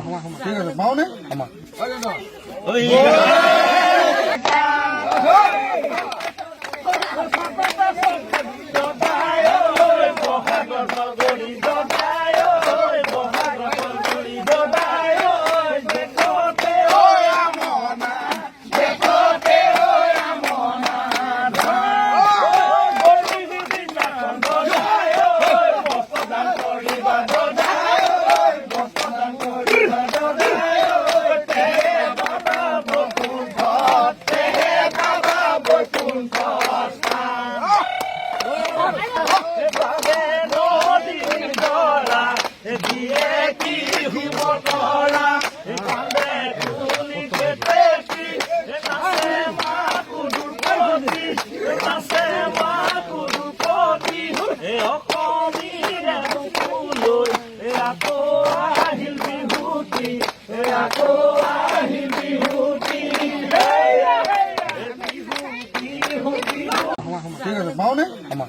ঠিক আছে মাওনে আমাৰ ঠিক আছে মাওনে আমাৰ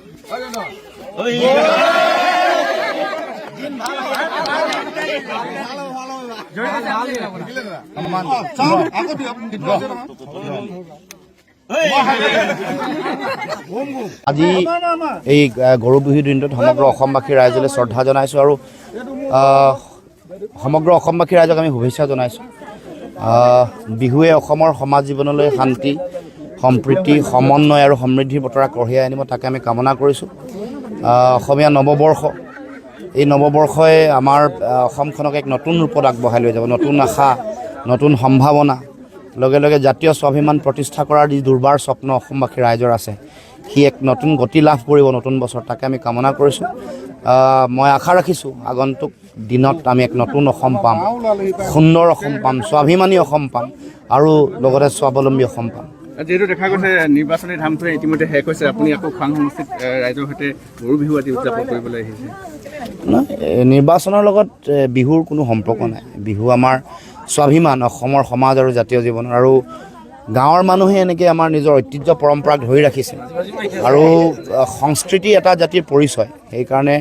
আজি এই গৰু বিহুৰ দিনটোত সমগ্ৰ অসমবাসী ৰাইজলৈ শ্ৰদ্ধা জনাইছোঁ আৰু সমগ্ৰ অসমবাসী ৰাইজক আমি শুভেচ্ছা জনাইছোঁ। বিহুৱে অসমৰ সমাজ জীৱনলৈ শান্তি সম্প্ৰীতি সমন্বয় আৰু সমৃদ্ধিৰ বতৰা কঢ়িয়াই আনিব তাকে আমি কামনা কৰিছোঁ। অসমীয়া নৱবৰ্ষ এই নৱবৰ্ষই আমাৰ অসমখনক এক নতুন ৰূপত আগবঢ়াই লৈ যাব, নতুন আশা নতুন সম্ভাৱনা লগে লগে জাতীয় স্বাভিমান প্ৰতিষ্ঠা কৰাৰ যি দুৰ্বাৰ স্বপ্ন অসমবাসী ৰাইজৰ আছে সি এক নতুন গতি লাভ কৰিব নতুন বছৰ তাকে আমি কামনা কৰিছোঁ। মই আশা ৰাখিছোঁ আগন্তুক দিনত আমি এক নতুন অসম পাম, সুন্দৰ অসম পাম, স্বাভিমানী অসম পাম আৰু লগতে স্বাৱলম্বী অসম পাম। যেহেতু দেখা গৈছে নিৰ্বাচনী ধামটো ইতিমধ্যে শেষ হৈছে, আপুনি আকৌ খোৱাং সমষ্টিত ৰাইজৰ সৈতে গৰু বিহু আদি উদযাপন কৰিবলৈ আহিছে। নিৰ্বাচনৰ লগত বিহুৰ কোনো সম্পৰ্ক নাই। বিহু আমাৰ স্বাভিমান অসমৰ সমাজ আৰু জাতীয় জীৱনৰ, আৰু গাঁৱৰ মানুহে এনেকৈ আমাৰ নিজৰ ঐতিহ্য পৰম্পৰাক ধৰি ৰাখিছে আৰু সংস্কৃতি এটা জাতিৰ পৰিচয়। সেইকাৰণে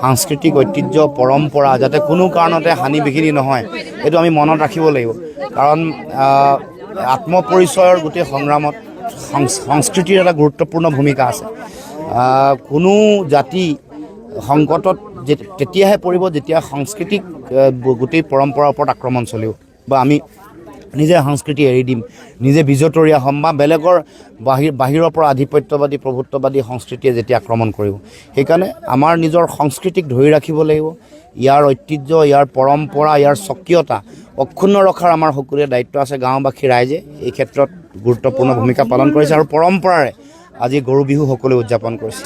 সাংস্কৃতিক ঐতিহ্য পৰম্পৰা যাতে কোনো কাৰণতে হানি বিঘিনি নহয় এইটো আমি মনত ৰাখিব লাগিব, কাৰণ আত্মপৰিচয়ৰ গোটেই সংগ্ৰামত সংস্কৃতিৰ এটা গুৰুত্বপূৰ্ণ ভূমিকা আছে। কোনো জাতি সংকটত তেতিয়াহে পৰিব যেতিয়া সাংস্কৃতিক গোটেই পৰম্পৰাৰ ওপৰত আক্ৰমণ চলিব, বা আমি নিজে সংস্কৃতি এৰি দিম, নিজে বিজতৰীয়া হ'ম, বা বেলেগৰ বাহিৰৰ পৰা আধিপত্যবাদী প্ৰভুত্ববাদী সংস্কৃতিয়ে যেতিয়া আক্ৰমণ কৰিব। সেইকাৰণে আমাৰ নিজৰ সংস্কৃতিক ধৰি ৰাখিব লাগিব, ইয়াৰ ঐতিহ্য ইয়াৰ পৰম্পৰা ইয়াৰ স্বকীয়তা অক্ষুণ্ণ ৰখাৰ আমাৰ সকলোৰে দায়িত্ব আছে। গাঁওবাসী ৰাইজে এই ক্ষেত্ৰত গুৰুত্বপূৰ্ণ ভূমিকা পালন কৰিছে আৰু পৰম্পৰাৰে আজি গৰু বিহু সকলোৱে উদযাপন কৰিছে।